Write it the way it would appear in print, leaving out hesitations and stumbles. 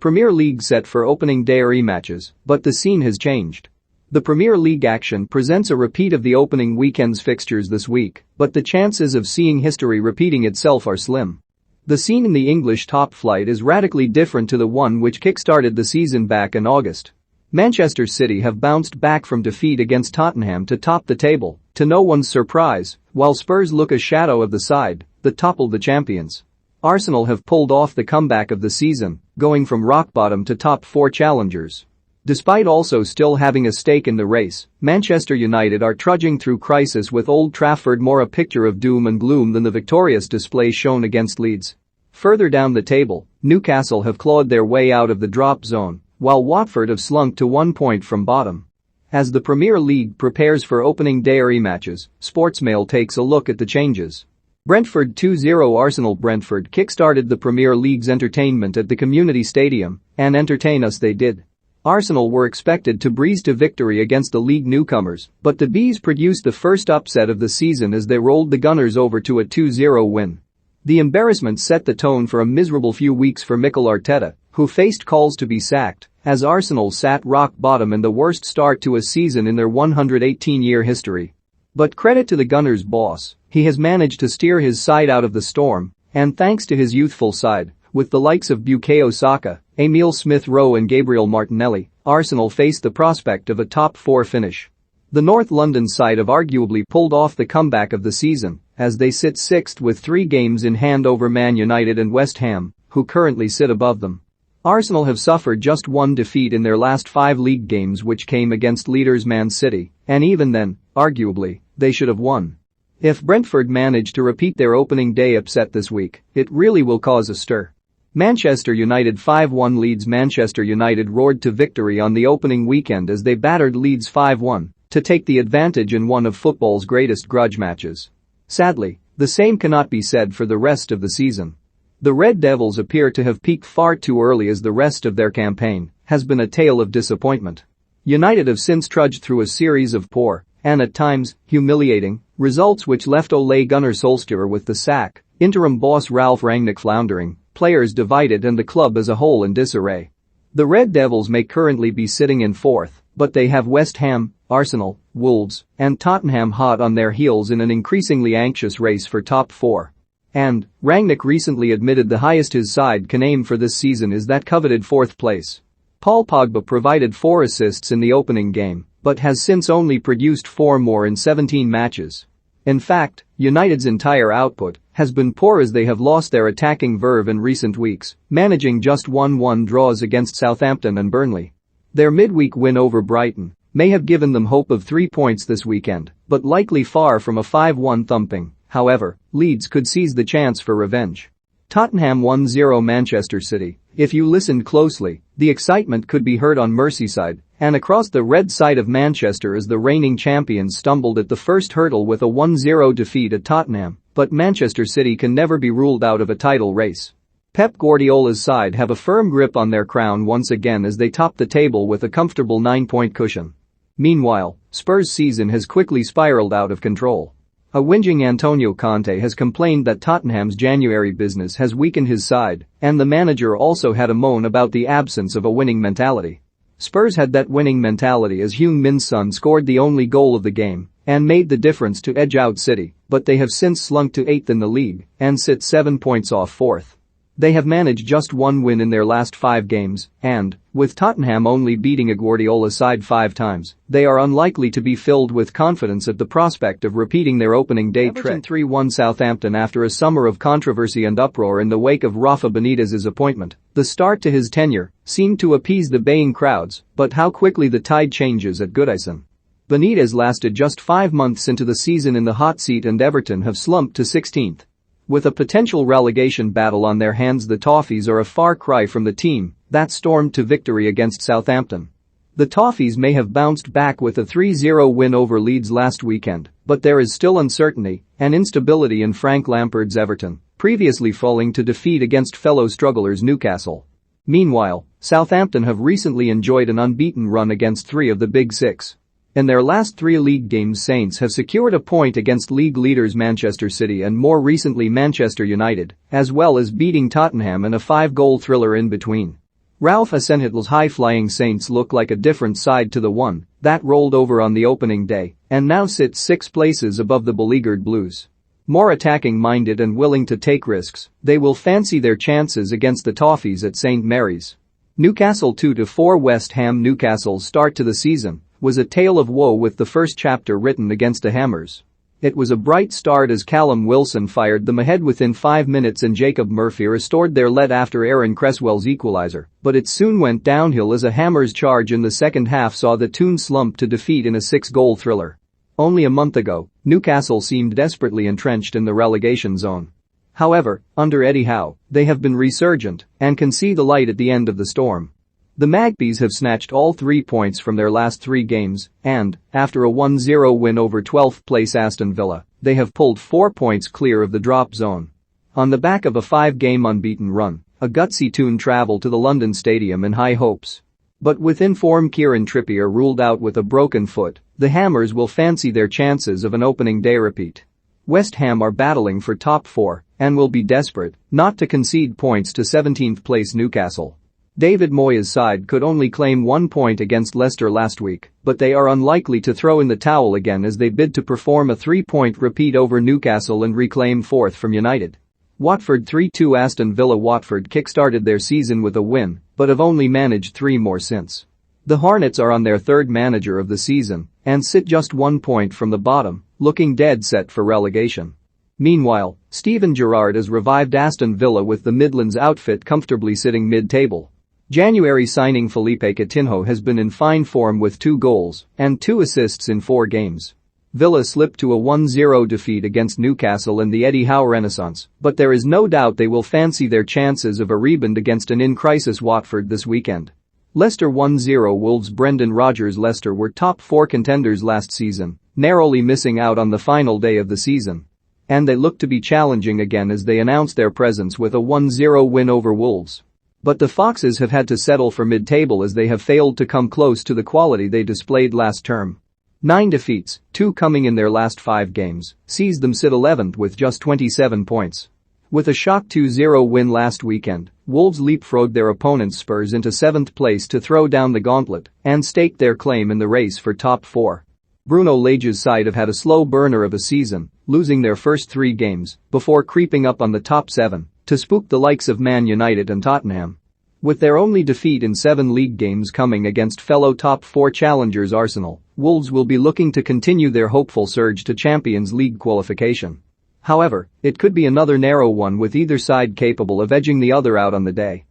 Premier League set for opening day rematches, but the scene has changed. The Premier League action presents a repeat of the opening weekend's fixtures this week, but the chances of seeing history repeating itself are slim. The scene in the English top flight is radically different to the one which kick-started the season back in August. Manchester City have bounced back from defeat against Tottenham to top the table, to no one's surprise, while Spurs look a shadow of the side that toppled the champions. Arsenal have pulled off the comeback of the season, going from rock bottom to top four challengers. Despite also still having a stake in the race, Manchester United are trudging through crisis with Old Trafford more a picture of doom and gloom than the victorious display shown against Leeds. Further down the table, Newcastle have clawed their way out of the drop zone, while Watford have slunk to 1 point from bottom. As the Premier League prepares for opening day rematches, Sportsmail takes a look at the changes. Brentford 2-0 Arsenal. Brentford kick-started the Premier League's entertainment at the Community Stadium, and entertain us they did. Arsenal were expected to breeze to victory against the league newcomers, but the Bees produced the first upset of the season as they rolled the Gunners over to a 2-0 win. The embarrassment set the tone for a miserable few weeks for Mikel Arteta, who faced calls to be sacked, as Arsenal sat rock bottom in the worst start to a season in their 118-year history. But credit to the Gunners' boss, he has managed to steer his side out of the storm, and thanks to his youthful side, with the likes of Bukayo Saka, Emile Smith-Rowe and Gabriel Martinelli, Arsenal faced the prospect of a top four finish. The North London side have arguably pulled off the comeback of the season, as they sit sixth with 3 games in hand over Man United and West Ham, who currently sit above them. Arsenal have suffered just 1 defeat in their last 5 league games, which came against leaders Man City, and even then, arguably, they should have won. If Brentford manage to repeat their opening day upset this week, it really will cause a stir. Manchester United 5-1 Leeds. Manchester United roared to victory on the opening weekend as they battered Leeds 5-1 to take the advantage in one of football's greatest grudge matches. Sadly, the same cannot be said for the rest of the season. The Red Devils appear to have peaked far too early, as the rest of their campaign has been a tale of disappointment. United have since trudged through a series of poor, and at times, humiliating, results which left Ole Gunnar Solskjaer with the sack, interim boss Ralf Rangnick floundering, players divided and the club as a whole in disarray. The Red Devils may currently be sitting in 4th, but they have West Ham, Arsenal, Wolves, and Tottenham hot on their heels in an increasingly anxious race for top 4. And Rangnick recently admitted the highest his side can aim for this season is that coveted 4th place. Paul Pogba provided 4 assists in the opening game, but has since only produced 4 more in 17 matches. In fact, United's entire output has been poor as they have lost their attacking verve in recent weeks, managing just 1-1 draws against Southampton and Burnley. Their midweek win over Brighton may have given them hope of 3 points this weekend, but likely far from a 5-1 thumping. However, Leeds could seize the chance for revenge. Tottenham 1-0 Manchester City. If you listened closely, the excitement could be heard on Merseyside and across the red side of Manchester as the reigning champions stumbled at the first hurdle with a 1-0 defeat at Tottenham, but Manchester City can never be ruled out of a title race. Pep Guardiola's side have a firm grip on their crown once again as they top the table with a comfortable 9-point cushion. Meanwhile, Spurs' season has quickly spiraled out of control. A whinging Antonio Conte has complained that Tottenham's January business has weakened his side, and the manager also had a moan about the absence of a winning mentality. Spurs had that winning mentality as Heung-min Son scored the only goal of the game and made the difference to edge out City, but they have since slunk to 8th in the league and sit 7 points off 4th. They have managed just 1 win in their last 5 games, and, with Tottenham only beating a Guardiola side 5 times, they are unlikely to be filled with confidence at the prospect of repeating their opening day trick. 3-1 Southampton. After a summer of controversy and uproar in the wake of Rafa Benitez's appointment, the start to his tenure seemed to appease the baying crowds, but how quickly the tide changes at Goodison. Benitez lasted just 5 months into the season in the hot seat and Everton have slumped to 16th. With a potential relegation battle on their hands, the Toffees are a far cry from the team that stormed to victory against Southampton. The Toffees may have bounced back with a 3-0 win over Leeds last weekend, but there is still uncertainty and instability in Frank Lampard's Everton, previously falling to defeat against fellow strugglers Newcastle. Meanwhile, Southampton have recently enjoyed an unbeaten run against 3 of the Big Six. In their last 3 league games, Saints have secured a point against league leaders Manchester City and more recently Manchester United, as well as beating Tottenham in a 5-goal thriller in between. Ralph Hasenhüttl's high-flying Saints look like a different side to the one that rolled over on the opening day and now sits 6 places above the beleaguered Blues. More attacking-minded and willing to take risks, they will fancy their chances against the Toffees at St. Mary's. Newcastle 2-4. West Ham. Newcastle's start to the season was a tale of woe, with the first chapter written against the Hammers. It was a bright start as Callum Wilson fired them ahead within 5 minutes and Jacob Murphy restored their lead after Aaron Cresswell's equaliser, but it soon went downhill as a Hammers charge in the second half saw the Toon slump to defeat in a 6-goal thriller. Only a month ago, Newcastle seemed desperately entrenched in the relegation zone. However, under Eddie Howe, they have been resurgent and can see the light at the end of the storm. The Magpies have snatched all 3 points from their last 3 games and, after a 1-0 win over 12th-place Aston Villa, they have pulled 4 points clear of the drop zone. On the back of a 5-game unbeaten run, a gutsy Toon travel to the London Stadium in high hopes. But with in-form Kieran Trippier ruled out with a broken foot, the Hammers will fancy their chances of an opening day repeat. West Ham are battling for top 4 and will be desperate not to concede points to 17th-place Newcastle. David Moyes' side could only claim 1 point against Leicester last week, but they are unlikely to throw in the towel again as they bid to perform a 3-point repeat over Newcastle and reclaim 4th from United. Watford 3-2. Aston Villa. Watford kick-started their season with a win, but have only managed 3 more since. The Hornets are on their 3rd manager of the season and sit just 1 point from the bottom, looking dead set for relegation. Meanwhile, Steven Gerrard has revived Aston Villa with the Midlands outfit comfortably sitting mid-table. January signing Felipe Coutinho has been in fine form with 2 goals and 2 assists in 4 games. Villa slipped to a 1-0 defeat against Newcastle in the Eddie Howe renaissance, but there is no doubt they will fancy their chances of a rebound against an in-crisis Watford this weekend. Leicester 1-0. Wolves. Brendan Rodgers. Leicester were top 4 contenders last season, narrowly missing out on the final day of the season. And they look to be challenging again as they announce their presence with a 1-0 win over Wolves. But the Foxes have had to settle for mid-table as they have failed to come close to the quality they displayed last term. 9 defeats, 2 coming in their last 5 games, sees them sit 11th with just 27 points. With a shock 2-0 win last weekend, Wolves leapfrogged their opponents Spurs into 7th place to throw down the gauntlet and stake their claim in the race for top 4. Bruno Lage's side have had a slow burner of a season, losing their first 3 games before creeping up on the top 7 to spook the likes of Man United and Tottenham. With their only defeat in 7 league games coming against fellow top 4 challengers Arsenal, Wolves will be looking to continue their hopeful surge to Champions League qualification. However, it could be another narrow one with either side capable of edging the other out on the day.